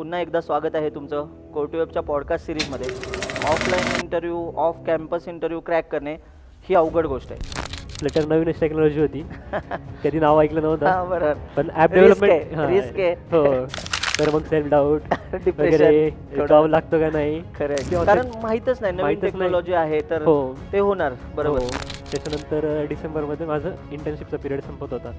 पुन्हा एकदा स्वागत आहे तुमचं कोर्टवेबच्या पॉडकास्ट सिरीजमध्ये. Offline interview, off campus interview crack करणे ही अवघड गोष्ट आहे. फ्लटर नवीनच टेक्नॉलॉजी होती. कधी नाव ऐकलं नव्हतं. बरोबर. पण ॲप डेव्हलपमेंट रिस्क आहे. हो. तर मग सेल्फ डाऊट वगैरे, जॉब लागतो का नाही, खरं, कारण माहीतच नाही नवीन टेक्नॉलॉजी आहे तर ते होणार. बरोबर. त्याच्यानंतर डिसेंबरमध्ये माझं इंटर्नशिपचा पिरियड संपत होता.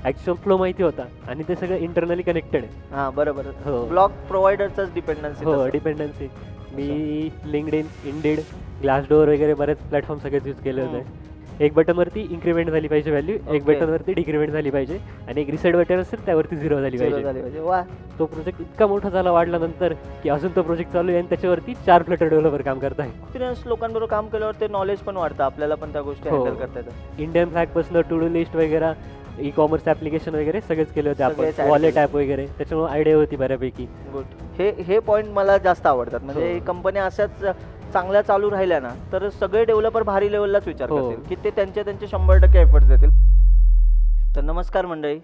ॲक्च्युअल फ्लो माहिती होता आणि ते सगळं इंटरनली कनेक्टेड आहे. हां बरोबर. ब्लॉग प्रोव्हायडरचाच डिपेंडन्सी. हो, डिपेंडन्सी. मी लिंक्डइन, इंडीड, ग्लासडोअर वगैरे बरेच प्लॅटफॉर्म सगळेच यूज केले होते. एक बटनवरती इन्क्रीमेंट झाली पाहिजे व्हॅल्यू, एक बटनवरती डिक्रीमेंट झाली पाहिजे आणि एक रिसेट बटन असेल त्यावरती 0 झाली पाहिजे. तो प्रोजेक्ट इतका मोठा झाला वाढल्यानंतर की अजून तो प्रोजेक्ट चालू आहे आणि त्याच्यावरती 4 फ्लटर डेव्हलपर काम करत आहे. एक्सपिरियन्स लोकांबरोबर काम केल्यावर ते नॉलेज पण वाढतं, आपल्याला पण त्या गोष्टी हँडल करता येतात. इंडियन फ्लॅगपासून टू डू लिस्ट वगैरे, ई कॉमर्स ॲप्लिकेशन वगैरे सगळेच केले होते आपण, वॉलेट ॲप वगैरे, त्याच्यामुळे आयडिया होती बऱ्यापैकी. गुड. हे पॉईंट मला जास्त आवडतात. म्हणजे कंपन्या अशाच चांगल्या चालू राहिल्या ना तर सगळे डेव्हलपर भारी लेवललाच विचार करतील की ते त्यांचे 100% एफर्ट्स देतील. तर नमस्कार मंडळी,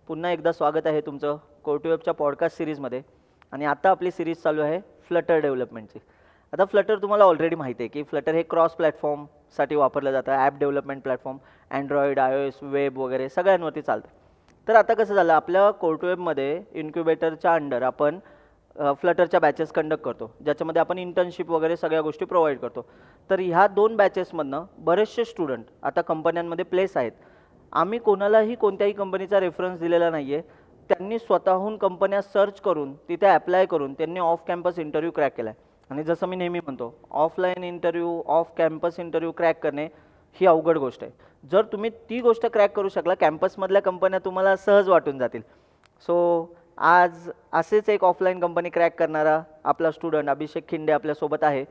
पुन्हा एकदा स्वागत आहे तुमचं कोर्टवेबच्या पॉडकास्ट सिरीजमध्ये. आणि आता आपली सिरीज चालू आहे फ्लटर डेव्हलपमेंटची. आता फ्लटर तुम्हाला ऑलरेडी माहिती आहे की फ्लटर हे क्रॉस प्लॅटफॉर्मसाठी वापरलं जातं. App development platform Android, iOS, web वगैरे सगळ्यांवरती चालतं. तर आता कसं झालं, आपल्या कोर्टवेबमध्ये इन्क्युबेटरच्या अंडर आपण फ्लटरच्या बॅचेस कंडक्ट करतो, ज्याच्यामध्ये आपण इंटर्नशिप वगैरे सगळ्या गोष्टी प्रोव्हाइड करतो. तर ह्या 2 बॅचेसमधनं बरेचसे स्टुडंट आता कंपन्यांमध्ये प्लेस आहेत. आम्ही कोणालाही कोणत्याही कंपनीचा रेफरन्स दिलेला नाही आहे. त्यांनी स्वतःहून कंपन्या सर्च करून तिथे ॲप्लाय करून त्यांनी ऑफ कॅम्पस इंटरव्ह्यू क्रॅक केला आहे. आणि जसं मी नेहमी म्हणतो, offline interview, off campus interview crack करणे ही अवघड गोष्ट आहे. जर तुम्ही ती गोष्ट क्रॅक करू शकला, कॅम्पसमधल्या कंपन्या तुम्हाला सहज वाटून जातील. सो आज असेच एक ऑफलाईन कंपनी क्रॅक करणारा आपला स्टुडंट अभिषेक खिंडे आपल्यासोबत आहे.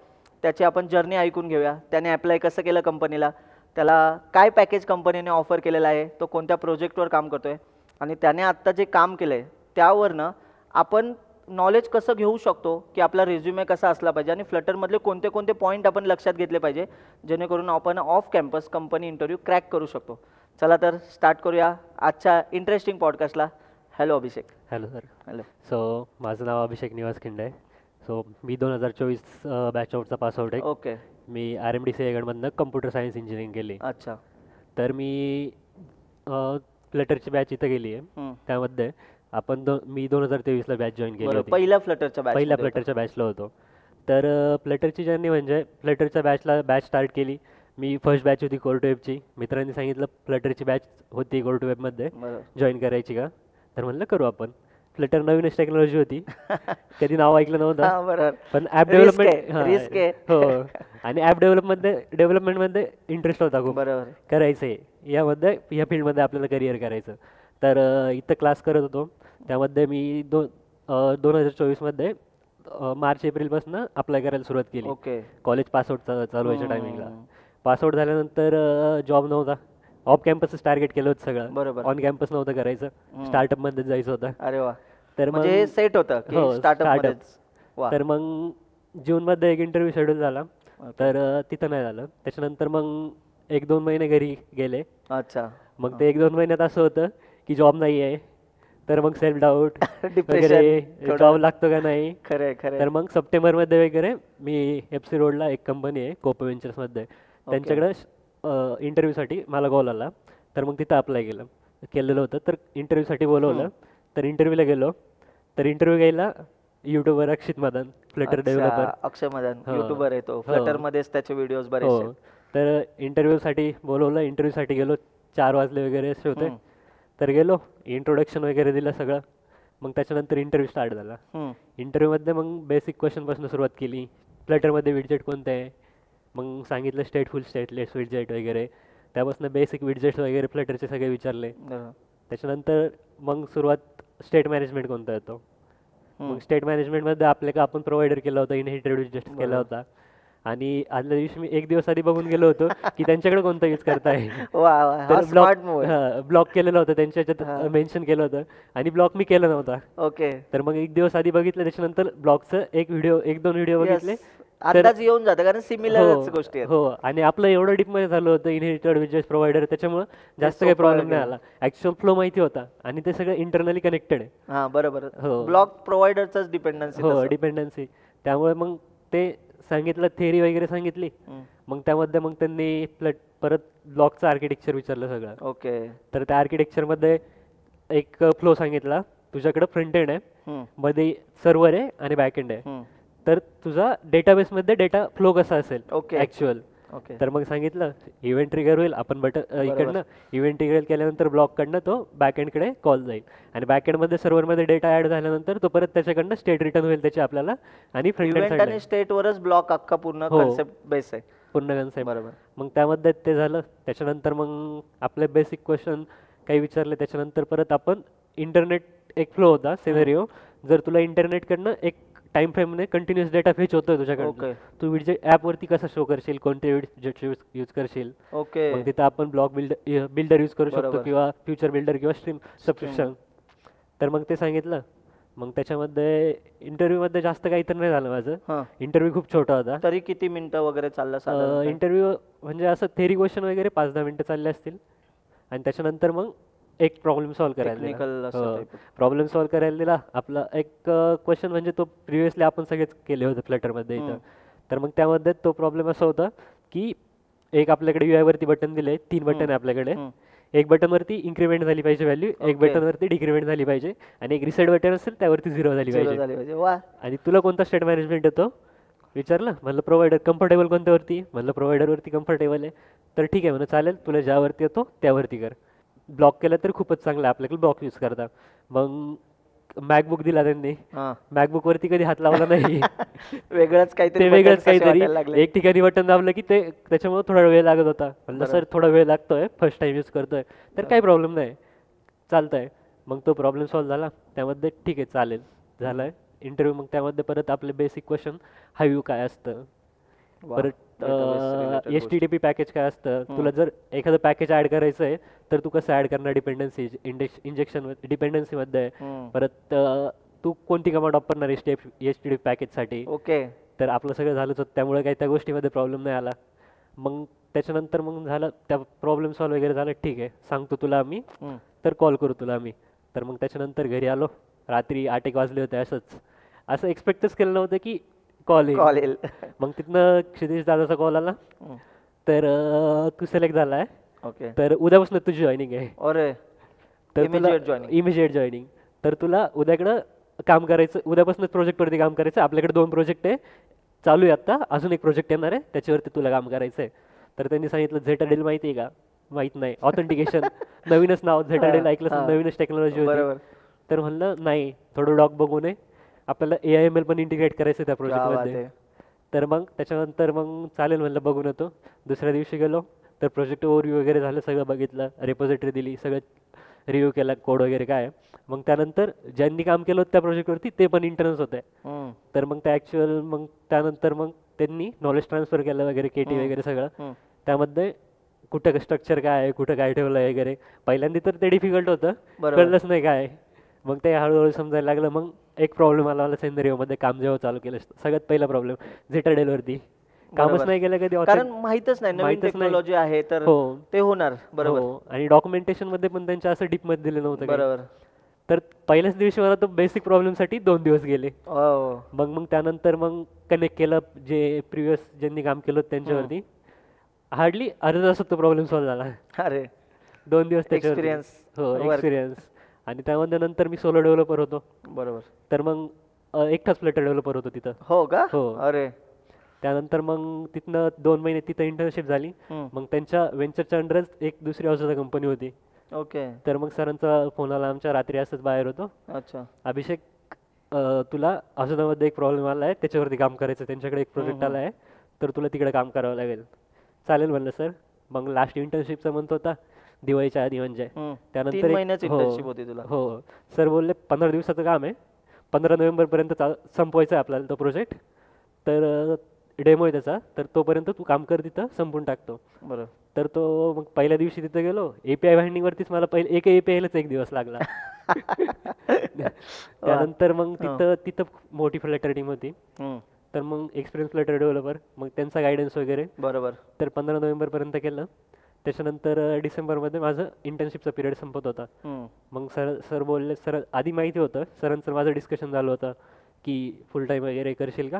त्याची आपण जर्नी ऐकून घेऊया. त्याने ॲप्लाय कसं केलं कंपनीला, त्याला काय पॅकेज कंपनीने ऑफर केलेलं आहे, तो कोणत्या प्रोजेक्टवर काम करतो आहे आणि त्याने आत्ता जे काम केलं आहे त्यावरनं आपण नॉलेज कसं घेऊ शकतो की आपला रिझ्युमे कसा असला पाहिजे आणि फ्लटरमधले कोणते कोणते पॉईंट आपण लक्षात घेतले पाहिजे जेणेकरून आपण off campus company interview crack करू शकतो. चला तर स्टार्ट करूया आजच्या इंटरेस्टिंग पॉडकास्टला. Hello Abhishek. Hello sir. Hello. So माझं नाव अभिषेक निवास खिंडे आहे. सो मी 2024 बॅच आउटचा पासआउट आहे. ओके. मी RMDC रायगडमधनं कम्प्युटर सायन्स इंजिनिअरिंग केली. अच्छा. तर मी फ्लटरची बॅच इथं गेली आहे. त्यामध्ये मी 2023ला बॅच जॉईन केली होती. पहिल्या फ्लटरच्या बॅचला होतो. तर फ्लटरची जर्नी म्हणजे फ्लटरच्या बॅच स्टार्ट केली. मी फर्स्ट बॅच होती कोर्टवेबची. मित्रांनी सांगितलं फ्लटरची बॅच होती कोर्टवेबमध्ये, जॉईन करायची का, तर म्हणलं करू आपण. फ्लटर नवीनच टेक्नॉलॉजी होती. कधी नाव ऐकलं नव्हतं. पण ॲप डेव्हलपमेंट आणि ॲप डेव्हलपमेंटमध्ये इंटरेस्ट होता खूप. बरोबर. करायचं आहे या फील्डमध्ये आपल्याला करिअर करायचं. तर इथं क्लास करत होतो. त्यामध्ये मी 2024मध्ये मार्च एप्रिलपासून अप्लाय करायला सुरुवात केली. ओके. कॉलेज पासआउट चालू व्हायच्या टायमिंगला. पासआउट झाल्यानंतर जॉब नव्हता. ऑफ कॅम्पसच टार्गेट केलं होतं सगळं. बरोबर. ऑन कॅम्पस नव्हतं करायचं, स्टार्टअपमध्ये जायचं होतं. अरे वा. तर मग सेट होतं स्टार्टअप. तर मग जूनमध्ये एक इंटरव्ह्यू शेड्यूल झाला. तर तिथं नाही झालं. त्याच्यानंतर मग 1-2 महिने घरी गेले. अच्छा. मग ते 1-2 महिन्यात असं होतं की जॉब नाही आहे. तर मग सेल्फ डाऊट वगैरे, जॉब लागतो का नाही. तर मग सप्टेंबरमध्ये वगैरे मी FC रोडला एक कंपनी आहे कोपो व्हेंचर्समध्ये, त्यांच्याकडे इंटरव्ह्यूसाठी मला कॉल आला. तर मग तिथं अप्लाय केलेलं होतं. तर इंटरव्ह्यूसाठी बोलवलं. तर इंटरव्ह्यूला गेलो. तर इंटरव्ह्यू घ्यायला YouTuber Akshit Madan, Flutter developer. Akshay Madan YouTuber आहे तो. फ्लटरमध्येच त्याचे व्हिडिओज बरेच. तर इंटरव्ह्यूसाठी बोलवलं. इंटरव्ह्यूसाठी गेलो. 4 वाजले वगैरे असे होते. तर गेलो, इंट्रोडक्शन वगैरे दिलं सगळं. मग त्याच्यानंतर इंटरव्ह्यू स्टार्ट झाला. इंटरव्ह्यूमध्ये मग बेसिक क्वेश्चनपासून सुरुवात केली. फ्लटरमध्ये विडजेट कोणतं आहे, मग सांगितलं स्टेटफुल, स्टेटलेस विडजेट वगैरे. त्यापासून बेसिक विडजेट्स वगैरे फ्लटरचे सगळे विचारले. त्याच्यानंतर मग सुरुवात स्टेट मॅनेजमेंट कोणता येतो. मग स्टेट मॅनेजमेंटमध्ये आपण प्रोव्हाइडर केला होता, इनहेरिटेड विडजेट केला होता. आणि आदल्या दिवशी मी 1 दिवस आधी बघून गेलो होतो की त्यांच्याकडे कोणता यूज करताय. तर ब्लॉक केलेलं होतं, त्यांच्या ह्याच्यात मेन्शन केलं होतं आणि ब्लॉक मी केलं नव्हता. ओके. तर मग 1 दिवस आधी बघितलं. त्याच्यानंतर ब्लॉकचं 1-2 व्हिडिओ बघितले. अंदाज येऊन जातं कारण सिमिलरच गोष्टी आहेत. हो, आणि आपलं एवढं डीप मध्ये झालं होतं इनहेरिटेड विजेस प्रोव्हायडर, त्याच्यामुळे जास्त काही सोपं प्रॉब्लेम नाही गेलं. आला. ऍक्च्युअल फ्लो माहिती होता आणि ते सगळं इंटरनली कनेक्टेड आहे. हा बरोबर. हो. ब्लॉक प्रोव्हायडरचाच डिपेंडन्सी. हो, डिपेंडन्सी. त्यामुळे मग ते सांगितलं, थेअरी वगैरे सांगितली. मग त्यामध्ये मग त्यांनी परत ब्लॉकचं आर्किटेक्चर विचारलं सगळं. ओके. तर त्या आर्किटेक्चरमध्ये एक फ्लो सांगितला. तुझ्याकडे फ्रंट एंड आहे, मध्ये सर्व्हर आहे आणि बॅक एंड आहे. तर तुझा डेटाबेसमध्ये डेटा फ्लो कसा असेल Okay. ऍक्च्युअल. ओके. तर मग सांगितलं इव्हेंट ट्रिगर होईल, आपण इकडनं इव्हेंट ट्रिगर केल्यानंतर ब्लॉककडनं तो बॅक एंडकडे कॉल जाईल आणि बॅक एंडमध्ये सर्व्हरमध्ये डेटा ऍड झाल्यानंतर तो परत त्याच्याकडनं स्टेट रिटर्न होईल त्याची आपल्याला, आणि फ्रंट एंड इव्हेंट आणि स्टेट वरच ब्लॉक अख्खा पूर्ण हो. कन्सेप्ट बेस आहे. पूर्ण कन्सेप्ट. बरोबर. मग त्यामध्ये ते झालं. त्याच्यानंतर मग आपले बेसिक क्वेश्चन काही विचारले. त्याच्यानंतर परत आपण इंटरनेट एक फ्लो होता सिनेरिओ. जर तुला इंटरनेटकडनं एक टाइम फ्रेमने कंटिन्युअस डेटा फेच होतोय तुझ्याकडे, ओके. तू विजेट ॲपवरती कसं शो करशील, कोणते विजेट यूज करशील. ओके. मग तिथं आपण ब्लॉक बिल्डर यूज करू शकतो बरोबर. किंवा फ्युचर बिल्डर किंवा स्ट्रीम सबस्क्रिप्शन. तर मग ते सांगितलं. मग त्याच्यामध्ये इंटरव्ह्यूमध्ये जास्त काही तर नाही झालं माझं. हा. इंटरव्ह्यू खूप छोटा होता. तरी किती मिनिटं वगैरे चाललं साधारण? इंटरव्ह्यू म्हणजे असं थेरी क्वेश्चन वगैरे 5-10 मिनिटं चालले असतील, आणि त्याच्यानंतर मग एक प्रॉब्लेम सॉल्व्ह करायला टेक्निकल असं दिला. type. प्रॉब्लेम सॉल्व्ह करायला दिला. आपला एक क्वेश्चन म्हणजे तो प्रिव्हियसली आपण सगळेच केले होते फ्लटरमध्ये इथं. तर मग त्यामध्ये तो प्रॉब्लेम असा होता की एक आपल्याकडे UI वरती बटन दिले, 3 बटन आहे आपल्याकडे. एक बटन वरती इन्क्रीमेंट झाली पाहिजे व्हॅल्यू, एक Okay. बटन वरती डिक्रीमेंट झाली पाहिजे, आणि एक रिसेट बटन असेल त्यावरती 0 झाली Zero पाहिजे. झाली पाहिजे. वा. आणि तुला कोणता स्टेट मॅनेजमेंट येतो विचारलं. म्हणलं प्रोव्हायडर. कम्फर्टेबल कोणत्यावरती? म्हणलं प्रोव्हायडरवरती कम्फर्टेबल आहे. तर ठीक आहे म्हणून चालेल, तुला ज्यावरती येतो त्यावरती कर. ब्लॉक केलं तर खूपच चांगलं आहे, आपल्याकडे ब्लॉक यूज करता. मग मॅकबुक दिला त्यांनी. हा. मॅकबुक वरती कधी हात लावला नाही. वेगळंच काहीतरी ते वेगळंच buttons असे काहीतरी. वाटायला लागले. एक ठिकाणी बटन दाबलं की ते त्याच्यामुळे थोडा वेळ लागत होता. म्हणलं सर थोडा वेळ लागतोय, फर्स्ट टाइम यूज करतोय. तर काही प्रॉब्लेम नाही, चालतंय. मग तो प्रॉब्लेम सॉल्व्ह झाला. त्यामध्ये ठीक आहे चालेल झालाय इंटरव्ह्यू. मग त्यामध्ये परत आपले बेसिक क्वेश्चन, हायव्यू काय असतं, वा. परत Database related HTTP पॅकेज काय असतं, तुला जर एखादं पॅकेज ऍड करायचं आहे तर तू कसं ऍड करणार डिपेंडन्सी इंजेक्शन डिपेंडन्सीमध्ये. परत तू कोणती कमांड वापरणार HTTP पॅकेजसाठी. ओके. तर आपलं सगळं झालंच होतं, त्यामुळे काही त्या गोष्टीमध्ये प्रॉब्लेम नाही आला. मग त्याच्यानंतर मग झालं, त्या प्रॉब्लेम सॉल्व्ह वगैरे झालं. ठीक आहे सांगतो तुला आम्ही, तर कॉल करू तुला आम्ही. तर मग त्याच्यानंतर घरी आलो. रात्री 8-1 वाजले होते. असं एक्सपेक्टच केलं नव्हतं की कॉल कॉल. मग तिथनं क्षितिज दादाचा कॉल आला. तर तू सिलेक्ट झाला आहे, ओके. तर उद्यापासून तुझी जॉईनिंग आहे. अरे. तर Immediate joining. Immediate joining. तर तुला उद्याकडं काम करायचं, उद्यापासूनच प्रोजेक्टवरती काम करायचं. आपल्याकडे 2 प्रोजेक्ट आहे चालू आहे आता, अजून एक प्रोजेक्ट येणार आहे त्याच्यावरती तुला काम करायचं आहे. तर त्यांनी सांगितलं झेटाडेल माहिती आहे का? माहित नाही. ऑथेंटिकेशन नवीनच नाव, झेटाडेल ऐकलं असेल, नवीनच टेक्नॉलॉजी होती. बरोबर. तर म्हणलं नाही, थोडं डॉक बघू नये, आपल्याला AIML पण इंटिग्रेट करायचं त्या क्या बात प्रोजेक्टमध्ये. आहे. तर मग त्याच्यानंतर मग चालेल म्हणलं, बघून येतो. दुसऱ्या दिवशी गेलो. तर प्रोजेक्ट ओव्हरव्ह्यू वगैरे झालं, सगळं बघितलं, रेपोजिटरी दिली, सगळं रिव्ह्यू केला, कोड वगैरे काय. मग त्यानंतर ज्यांनी काम केलं होतं त्या प्रोजेक्टवरती ते पण इंटर्न्स होते. तर मग ते ॲक्च्युअल मग त्यानंतर मग त्यांनी नॉलेज ट्रान्सफर केलं वगैरे, KT वगैरे सगळं. त्यामध्ये कुठं स्ट्रक्चर काय आहे, कुठं काय ठेवलं आहे वगैरे. पहिल्यांदा तर ते डिफिकल्ट होतं, कळलंच नाही काय. मग ते हळूहळू समजायला लागलं. मग एक प्रॉब्लेम आला मला सिनेरिओमध्ये काम जेव्हा चालू केलं. सगळ्यात पहिला प्रॉब्लेम झेटाडेलवरती कामच नाही केलं कधी, कारण माहितच नाही नवीन टेक्नॉलॉजी आहे तर ते होणार. बरोबर. आणि डॉक्युमेंटेशन मध्ये पण त्यांच्या असं डीप मध्ये दिलं नव्हतं. बरोबर. तर पहिल्याच दिवशी मला तो बेसिक प्रॉब्लेम साठी 2 दिवस गेले. मग त्यानंतर मग कनेक्ट केलं जे प्रिव्हियस ज्यांनी काम केलं त्यांच्यावरती. हार्डली अर्धा तासात तो प्रॉब्लेम सॉल्व्ह झाला. अरे 2 दिवस त्याच्यावर. एक्सपिरियन्स. हो एक्सपिरियन्स. आणि त्यामध्ये नंतर मी सोलो डेव्हलपर होतो. बरोबर. तर मग एकटाच फ्लटर डेव्हलपर होतो तिथं. हो का? हो. अरे. त्यानंतर मग तिथनं 2 महिने तिथं इंटर्नशिप झाली. मग त्यांच्या वेंचरच्या अंडरच एक दुसरी औषध कंपनी होती. ओके. तर मग सरांचा फोन आला आमच्या, रात्री असंच बाहेर होतो. अच्छा. अभिषेक तुला औषधामध्ये एक प्रॉब्लेम आला आहे, त्याच्यावरती काम करायचं, त्यांच्याकडे एक प्रोजेक्ट आला आहे, तर तुला तिकडे काम करावं लागेल. चालेल म्हणलं सर. मग लास्ट इंटर्नशिपचा मंथ होता दिवाळीच्या आधी, म्हणजे त्यानंतर 3 महिन्याची इंटर्नशिप होती तुला? हो. सर बोलले 15 दिवसाचं काम आहे, 15 नोव्हेंबरपर्यंत संपवायचं आहे आपल्याला तो प्रोजेक्ट. तर डेमो आहे त्याचा, तर तोपर्यंत तू काम कर, तिथं संपून टाकतो. बरोबर. तर तो मग पहिल्या दिवशी तिथं गेलो. API बाइंडिंगवरतीच मला पहिले एक APIलाच 1 दिवस लागला. त्यानंतर मग तिथं मोठी फ्लटर टीम होती. तर मग एक्सपिरियन्स फ्लटर डेव्हलपर, मग त्यांचा गायडन्स वगैरे. बरोबर. तर 15 नोव्हेंबरपर्यंत केलं. त्याच्यानंतर डिसेंबरमध्ये माझं इंटर्नशिपचा पिरियड संपत होता. मग सर बोलले, सर आधी माहिती होतं, सरांचं माझं डिस्कशन झालं होतं की फुल टाईम वगैरे करशील का.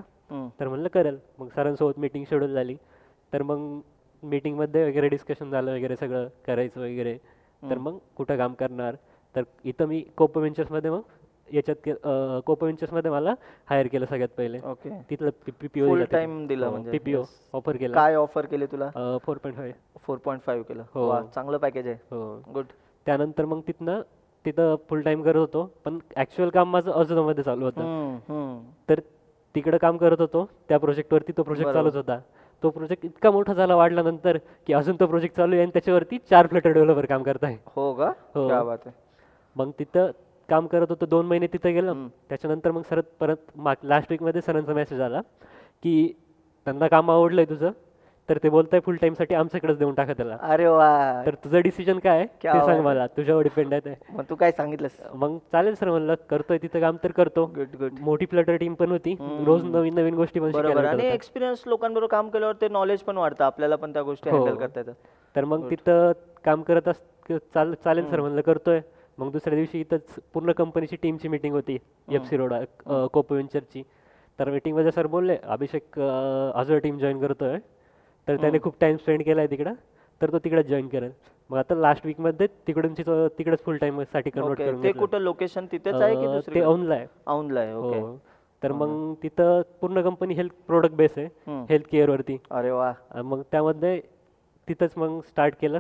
तर म्हणलं करेल. मग सरांसोबत मीटिंग शेड्यूल झाली. तर मग मीटिंगमध्ये वगैरे डिस्कशन झालं वगैरे, सगळं करायचं वगैरे. तर मग कुठं काम करणार, तर इथं मी कोपो वेंचर्समध्ये, मग याच्यात कोपो वेंचर्समध्ये मला हायर केलं सगळ्यात पहिले. ओके. तिथलं पीपीओ फुल टाइम दिला म्हणजे पीपीओ ऑफर केला. काय ऑफर केले तुला? 4.5. 4.5 केलं. हो. वा, चांगलं पॅकेज आहे. हो. गुड. त्यानंतर मग तिथं फुल टाइम करत होतो, पण ॲक्च्युअल काम माझं अजूनमध्ये चालू होतं. तर तिकडं काम करत होतो त्या प्रोजेक्टवरती. तो प्रोजेक्ट चालूच होता. तो प्रोजेक्ट इतका मोठा झाला वाढल्यानंतर की अजून तो प्रोजेक्ट चालू आहे आणि त्याच्यावरती 4 फ्लटर डेव्हलपर काम करत आहे. हो का? हो. क्या बात आहे. मग तिथं काम करत होतो, 2 महिने तिथं गेलं. त्याच्यानंतर मग परत लास्ट वीकमध्ये सरांचा मेसेज आला की त्यांना काम आवडलंय तुझं, तर ते बोलताय फुल टाइमसाठी आमच्याकडेच देऊन टाका त्याला. अरे वा. तर तुझं डिसिजन काय आहे क्या ते सांग बात. मला, तुझ्यावर डिपेंड आहे ते. मग तू काय सांगितलंस? मग चालेल सर म्हणलं, करतोय तिथं काम तर करतो. Good good. मोठी फ्लटर टीम पण होती, रोज नवीन नवीन गोष्टी पण बरोबर. शिकायला आणि भेटत एक्सपिरियन्स लोकांबरोबर काम केल्यावर ते नॉलेज पण वाढतं, आपल्याला पण त्या गोष्टी हो. हँडल करता येतात. तर मग तिथं काम करत चालेल सर म्हणलं, करतोय. मग दुसऱ्या दिवशी इथंच पूर्ण कंपनीची टीमची मीटिंग होती, FC रोड कोपो वेंचरची. तर मीटिंगमध्ये सर बोलले, अभिषेक अजून टीम जॉईन करतोय, तर त्याने खूप टाइम स्पेंड केलाय तिकडं, तर तो तिकडेच जॉईन करेल. मग आता लास्ट वीकमध्ये तिकडेच फुल टाइम साठी कन्वर्ट करून ते कुठं लोकेशन तिथेच आहे की ते दुसरीकडे? औंधला आहे. औंधला आहे. ओके. हो. तर मग तिथं पूर्ण कंपनी हेल्थ प्रोडक्ट बेस आहे, हेल्थ केअरवरती. अरे वा. मग त्यामध्ये तिथंच मग स्टार्ट केलं.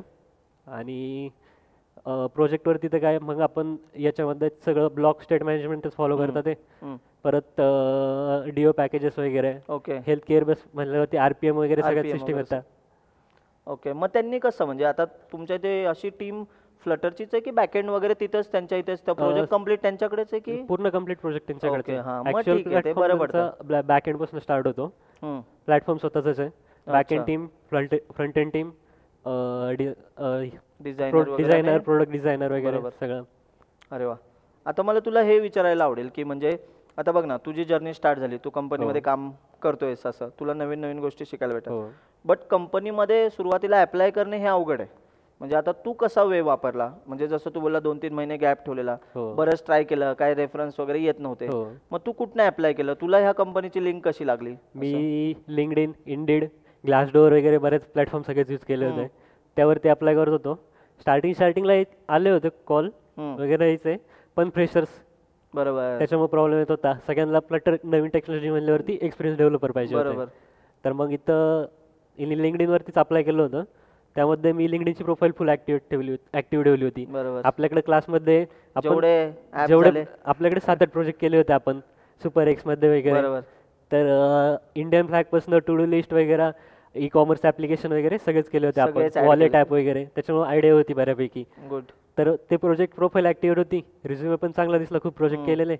आणि प्रोजेक्टवर तिथं काय, मग आपण याच्यामध्ये सगळं ब्लॉक स्टेट मॅनेजमेंटच फॉलो करतात ते. परत DO पॅकेजेस वगैरे, ओके. हेल्थ केअर बेस म्हणल्यावरती RPM वगैरे सगळ्यात RPM सिस्टीम वगैरे. येतात. ओके. मग त्यांनी कसं, म्हणजे आता तुमच्या इथे अशी टीम फ्लटरचीच आहे की बॅकएंड वगैरे तिथंच त्यांच्या इथेच त्या प्रोजेक्ट कम्प्लीट त्यांच्याकडेच आहे की? पूर्ण कम्प्लीट प्रोजेक्ट त्यांच्याकडे. ओके, हां. मग ठीक आहे, ते बरं पडतं. बॅक एंड पासून स्टार्ट होतो. प्लॅटफॉर्म स्वतःच आहे. Back end team, front end team, designer, product designer वगैरे सगळं. अरे वा. आता मला तुला हे विचारायला आवडेल की म्हणजे आता बघ ना, तुझी जर्नी स्टार्ट झाली, तू कंपनीमध्ये काम करतोयस, असं तुला नवीन नवीन गोष्टी शिकायला भेटतात. बट कंपनीमध्ये सुरुवातीला अप्लाय करणे हे अवघड आहे. म्हणजे आता तू कसा वेळ वापरला, म्हणजे जसं तू बोलला 2-3 महिने गॅप ठेवलेला, बरंच ट्राय केलं, काय रेफरन्स वगैरे येत नव्हते, मग तू कुठनं अप्लाय केलं, तुला ह्या कंपनीची लिंक कशी लागली? मी लिंक्डइन, इंडीड, ग्लासडोअर वगैरे बरेच प्लॅटफॉर्म सगळेच यूज केले होते, त्यावरती अप्लाय करत होतो. स्टार्टिंगला आले होते कॉल वगैरे यायचे, पण फ्रेशर्स, बरोबर, त्याच्यामुळे प्रॉब्लेम येत होता. सगळ्यांना फ्लटर नवीन टेक्नॉलॉजी म्हणल्यावरती एक्सपिरियन्स डेव्हलपर पाहिजे होते. तर मग इथं लिंक्डइनवरतीच अप्लाय केलं होतं. त्यामध्ये मी लिंक्डइनची प्रोफाईल फुल ऍक्टिव्ह ठेवली होती. आपल्याकडे क्लासमध्ये जेवढे आपल्याकडे 7-8 प्रोजेक्ट केले होते आपण सुपर एक्स मध्ये वगैरे. तर इंडियन फ्लॅग पासून टू डू लिस्ट वगैरे, ई कॉमर्स ऍप्लिकेशन वगैरे सगळेच केले होते आपण, वॉलेट ॲप वगैरे. त्याच्यामुळे आयडिया होती बऱ्यापैकी. तर ते प्रोजेक्ट प्रोफाईल ऍक्टिव्ह होती, रिझ्युमे पण चांगला दिसला, खूप प्रोजेक्ट केलेले,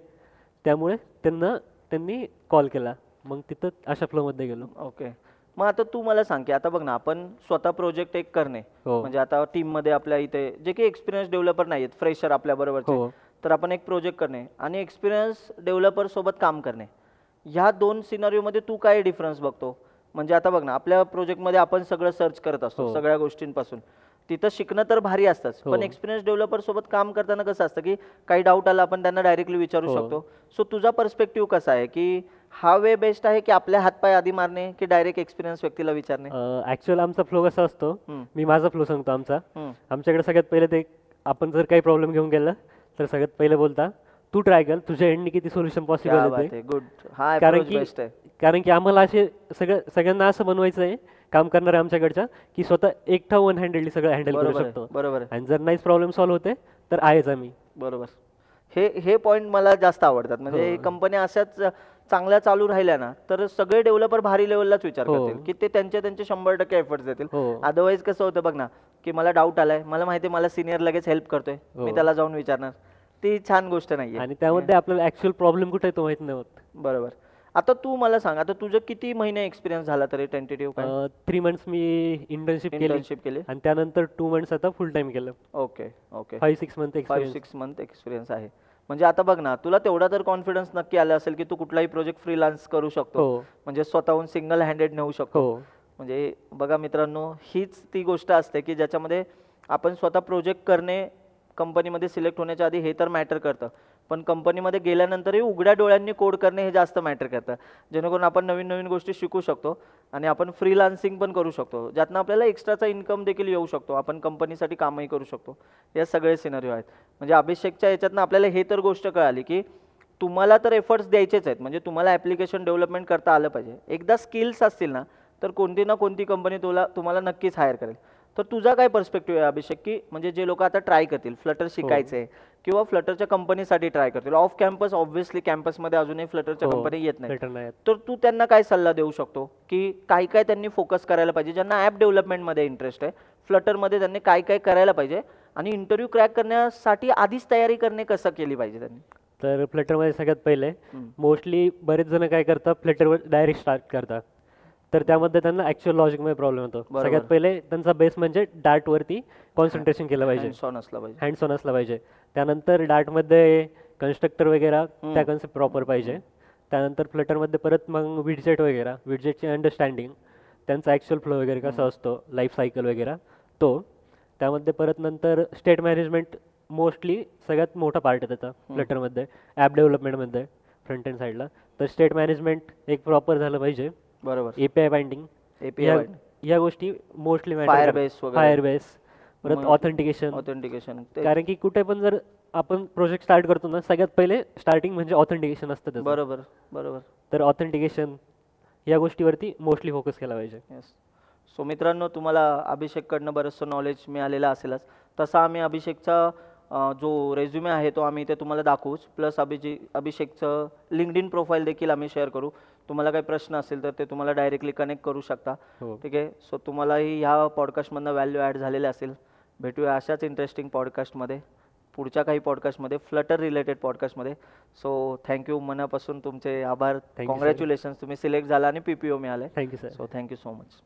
त्यामुळे त्यांनी कॉल केला. मग तिथं अशा फ्लोमध्ये गेलो. ओके. मग आता तू मला सांग की आता बघ ना, आपण स्वतः प्रोजेक्ट एक करणे, म्हणजे आता टीम मध्ये आपल्या इथे जे काही एक्सपिरियन्स डेव्हलपर नाहीत, फ्रेशर आपल्या बरोबरचे, तर आपण एक प्रोजेक्ट करणे आणि एक्सपिरियन्स डेव्हलपर सोबत काम करणे, ह्या दोन सिनारिओ मध्ये तू काय डिफरन्स बघतो? म्हणजे आता बघ ना, आपल्या प्रोजेक्टमध्ये आपण सगळं सर्च करत असतो, सगळ्या गोष्टींपासून तिथं शिकणं तर भारी असतंच, पण एक्सपिरियन्स डेव्हलपर सोबत काम करताना कसं असतं की काही डाऊट आला आपण त्यांना डायरेक्टली विचारू शकतो. सो तुझा पर्स्पेक्टिव्ह कसा आहे की हा वे बेस्ट आहे की आपल्या हातपाय आधी मारणे की डायरेक्ट एक्सपिरियन्स व्यक्तीला विचारणे? ऍक्च्युअल आमचा फ्लो कसा असतो, मी माझा फ्लो सांगतो आमचा. आमच्याकडे सगळ्यात पहिले ते आपण जर काही प्रॉब्लेम घेऊन गेला तर सगळ्यात पहिले बोलता तू ट्राय कर, तुझ्या एंडनी किती सोल्युशन पॉसिबल आहे. गुड. कारण की आम्हाला असे सगळ्यांना असं बनवायचं आहे काम करणारे आमच्याकडच्या की स्वतः एकटा वन हँडेडली सगळं हँडल करू शकतो. बरोबर. आणि जर नाहीच प्रॉब्लेम सॉल्व्ह होते तर आहेच आम्ही. बरोबर. हे पॉइंट मला जास्त आवडतात. म्हणजे कंपन्या अशाच चांगल्या चालू राहिल्या ना तर सगळे डेव्हलपर भारी लेवललाच विचार करतील की ते त्यांचे 100% एफर्ट्स देतील. अदरवाईज कसं होतं बघ ना, की मला डाऊट आलाय, मला माहिती मला सिनियर लगेच हेल्प करतोय, मी त्याला जाऊन विचारणार, ती छान गोष्ट नाहीये. आणि त्यामध्ये आपल्याला ऍक्च्युअल प्रॉब्लेम कुठे आहे तो माहित नाही होत. बरोबर. आता तू मला सांग, आता तुझं किती महिने एक्सपिरियन्स झाला तरी टेंटेटिव्ह? 3 मंथ्स मी इंटर्नशिप केली आणि त्यानंतर 2 मंथ्स आता फुल टाइम केलं. ओके. 5-6 मंथ एक्सपिरियन्स आहे. म्हणजे आता बघ ना, तुला तेवढा तर कॉन्फिडन्स नक्की आला असेल की तू कुठलाही प्रोजेक्ट फ्रीलान्स करू शकतो, हो म्हणजे स्वतःहून सिंगल हँडेड नेऊ शकतो. हो म्हणजे बघा मित्रांनो, हीच ती गोष्ट असते की ज्याच्यामध्ये आपण स्वतः प्रोजेक्ट करणे, कंपनीमध्ये सिलेक्ट होण्याच्या आधी हे तर मॅटर करतं, पण कंपनीमध्ये गेल्यानंतरही उघड्या डोळ्यांनी कोड करणे हे जास्त मॅटर करतं, जेणेकरून आपण नवीन नवीन गोष्टी शिकू शकतो आणि आपण फ्रीलान्सिंग पण करू शकतो, ज्यातनं आपल्याला एक्स्ट्राचा इन्कम देखील येऊ शकतो, आपण कंपनीसाठी कामही करू शकतो. हे सगळे सिनरिओ आहेत. म्हणजे अभिषेकच्या याच्यातनं आपल्याला हे तर गोष्ट कळाली की तुम्हाला तर एफर्ट्स द्यायचेच आहेत, म्हणजे तुम्हाला ॲप्लिकेशन डेव्हलपमेंट करता आलं पाहिजे. एकदा स्किल्स असतील ना, तर कोणती ना कोणती कंपनी तुम्हाला नक्कीच हायर करेल. तर तुझा काय पर्स्पेक्टिव्ह आहे अभिषेक, की म्हणजे जे लोक आता ट्राय करतील फ्लटर शिकायचे किंवा फ्लटरच्या कंपनीसाठी ट्राय करतील, ऑफ कॅम्पस ऑब्व्हियसली कॅम्पसमध्ये अजूनही फ्लटरच्या कंपनी येत नाही, Flutter नाही येत. तर तू त्यांना काय सल्ला देऊ शकतो की काय काय त्यांनी फोकस करायला पाहिजे, ज्यांना ॲप डेव्हलपमेंटमध्ये इंटरेस्ट आहे, फ्लटरमध्ये त्यांनी काय काय करायला पाहिजे आणि इंटरव्ह्यू क्रॅक करण्यासाठी आधीच तयारी करणे कसं केली पाहिजे त्यांनी? तर फ्लटरमध्ये सगळ्यात पहिले मोस्टली बरेच जण काय करतात, फ्लटरवर डायरेक्ट स्टार्ट करतात, तर त्यामध्ये त्यांना ॲक्च्युअल लॉजिकमध्ये प्रॉब्लेम होतो. सगळ्यात पहिले त्यांचा बेस म्हणजे डार्टवरती कॉन्सन्ट्रेशन केलं पाहिजे, Hands on असलं पाहिजे. हँड्स ऑन असलं पाहिजे. त्यानंतर डार्टमध्ये कन्स्ट्रक्टर वगैरे त्या कन्सेप्ट प्रॉपर पाहिजे. त्यानंतर फ्लटरमध्ये परत मग विडजेट वगैरे, विडजेटची अंडरस्टँडिंग, त्यांचा ॲक्च्युअल फ्लो वगैरे कसा असतो, लाईफ सायकल वगैरे तो. त्यामध्ये परत नंतर स्टेट मॅनेजमेंट मोस्टली सगळ्यात मोठा पार्ट आहे त्याचा फ्लटरमध्ये, ॲप डेव्हलपमेंटमध्ये फ्रंट एंड साईडला. तर स्टेट मॅनेजमेंट एक प्रॉपर झालं पाहिजे. बरोबर. API बाइंडिंग, API या गोष्टी मोस्टली Firebase वगैरे. फायरबेस, परत ऑथेंटिकेशन. कारण की कुठे पण जर आपण प्रोजेक्ट स्टार्ट करतो ना, सगळ्यात पहिले स्टार्टिंग म्हणजे ऑथेंटिकेशन असतं त्याचं. बरोबर बरोबर. तर ऑथेंटिकेशन या गोष्टीवरती मोस्टली फोकस केला पाहिजे. येस. सो मित्रांनो, तुम्हाला अभिषेककडनं बरंचसं नॉलेज मिळालेलं असेलच. तसा आम्ही अभिषेकचा जो रेझ्युमे आहे तो आम्ही इथे तुम्हाला दाखवूच, प्लस अभिषेकचं लिंक्डइन प्रोफाईल देखील आम्ही शेअर करू. तुम्हाला काही प्रश्न असेल तर ते तुम्हाला डायरेक्टली कनेक्ट करू शकता. हो. ठीक आहे. सो तुम्हालाही ह्या पॉडकास्टमधनं व्हॅल्यू ॲड झालेले असेल. भेटूया अशाच इंटरेस्टिंग पॉडकास्टमध्ये, पुढच्या काही पॉडकास्टमध्ये, फ्लटर रिलेटेड पॉडकास्टमध्ये. सो थँक्यू, मनापासून तुमचे आभार. Thank you, sir. कॉंग्रॅच्युलेशन्स, तुम्ही सिलेक्ट झाला आणि PPO मिळाले. Thank you sir. So thank you so much.